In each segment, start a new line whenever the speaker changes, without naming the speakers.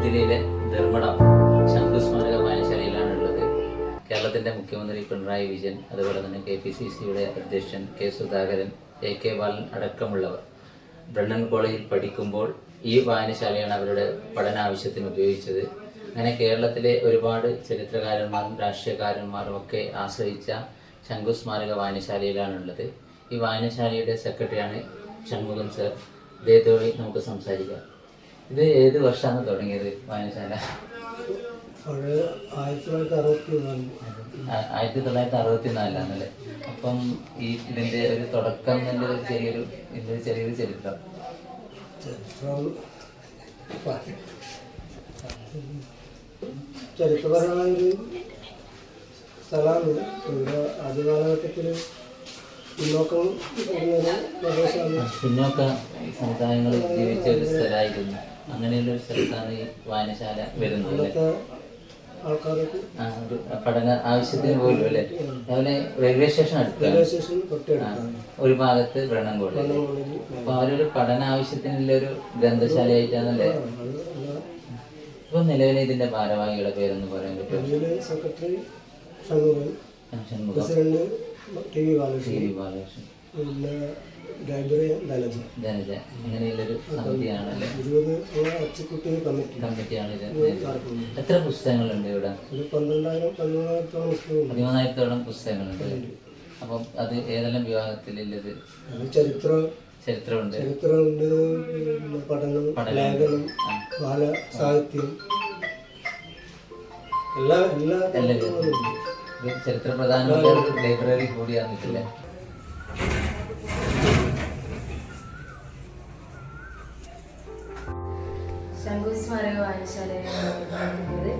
ജില്ലയിലെ ധർമ്മടം ശംഖു സ്മാരക വായനശാലയിലാണുള്ളത്. കേരളത്തിൻ്റെ മുഖ്യമന്ത്രി പിണറായി വിജയൻ, അതുപോലെ തന്നെ KPCCയുടെ അധ്യക്ഷൻ K. സുധാകരൻ, AK ബാലൻ അടക്കമുള്ളവർ ബ്രണ്ണൻ കോളേജിൽ പഠിക്കുമ്പോൾ ഈ വായനശാലയാണ് അവരുടെ പഠനാവശ്യത്തിന് ഉപയോഗിച്ചത്. അങ്ങനെ കേരളത്തിലെ ഒരുപാട് ചരിത്രകാരന്മാരും രാഷ്ട്രീയകാരന്മാരും ഒക്കെ ആശ്രയിച്ച ശംഖു സ്മാരക വായനശാലയിലാണുള്ളത്. ഈ വായനശാലയുടെ സെക്രട്ടറിയാണ് ഷൺമുഖം സർ. ഇദ്ദേഹത്തോട് നമുക്ക് സംസാരിക്കാം. ഇത് ഏത് വർഷമാണ് തുടങ്ങിയത് വായനശാല? 1964 അപ്പം ഇതിന്റെ ഒരു തുടക്കം ചെറിയൊരു ചരിത്രം.
ചരിത്രപരമായ ഒരു സ്ഥലമാണ്. ഇവിടെ ആദ്യ കാലഘട്ടത്തിൽ പിന്നോക്ക
സമുദായങ്ങളിൽ ജീവിച്ച ഒരു സ്ഥലമായിരുന്നു. അങ്ങനെയുള്ള ഒരു സ്ഥലത്താണ് ഈ വായനശാല വരുന്നത്. പഠന ആവശ്യത്തിന് പോലും അല്ലേ? അതുപോലെ റെയിൽവേ സ്റ്റേഷൻ അടുത്താണ്, ഒരു ഭാഗത്ത് ബ്രണ്ണൻ കോളേജ്. അപ്പൊ അവരൊരു പഠന ആവശ്യത്തിനുള്ള ഒരു ഗ്രന്ഥശാലയായിട്ടാണല്ലേ? ഇപ്പൊ നിലവിലെ ഇതിന്റെ ഭാരവാഹികളുടെ പേരൊന്ന് പറയാൻ പറ്റുമോ?
Secretary
Shanmugham,
president TV
Balakrishnan,
പിന്നെ ലൈബ്രറി
ധനജ, അങ്ങനെയുള്ളൊരു സമിതിയാണല്ലേ? കമ്മിറ്റിയാണ് ഇത്. എത്ര പുസ്തകങ്ങളുണ്ട് ഇവിടെ? 13,000-14,000 പുസ്തകങ്ങളുണ്ട്. അപ്പം അത് ഏതെല്ലാം വിഭാഗത്തിലുള്ളത്? ചരിത്രമുണ്ട്,
പഠനം, ലേഖനം, ബാല സാഹിത്യം,
ചരിത്ര പ്രധാനമായ ഒരു ലൈബ്രറി കൂടിയാന്നിട്ടില്ലേ?
ശംഖു സ്മാരക വായനശാലയാണ് പ്രവർത്തിക്കുന്നത്.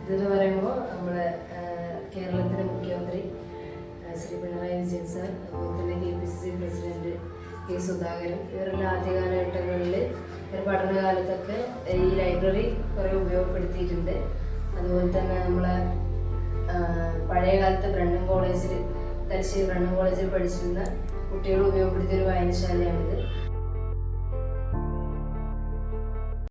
ഇതെന്ന് പറയുമ്പോൾ നമ്മുടെ കേരളത്തിലെ മുഖ്യമന്ത്രി ശ്രീ പിണറായി വിജയൻ സാർ, അതുപോലെ തന്നെ KPCC പ്രസിഡന്റ് K. സുധാകരൻ, ഇവരുടെ ആദ്യ കാലഘട്ടങ്ങളിൽ പഠനകാലത്തൊക്കെ ഈ ലൈബ്രറി കുറേ ഉപയോഗപ്പെടുത്തിയിട്ടുണ്ട്. അതുപോലെ തന്നെ നമ്മളെ പഴയ കാലത്ത് തലശ്ശേരി ബ്രണ്ണൻ കോളേജിൽ പഠിച്ചിരുന്ന കുട്ടികൾ ഉപയോഗപ്പെടുത്തിയ ഒരു വായനശാലയാണിത്.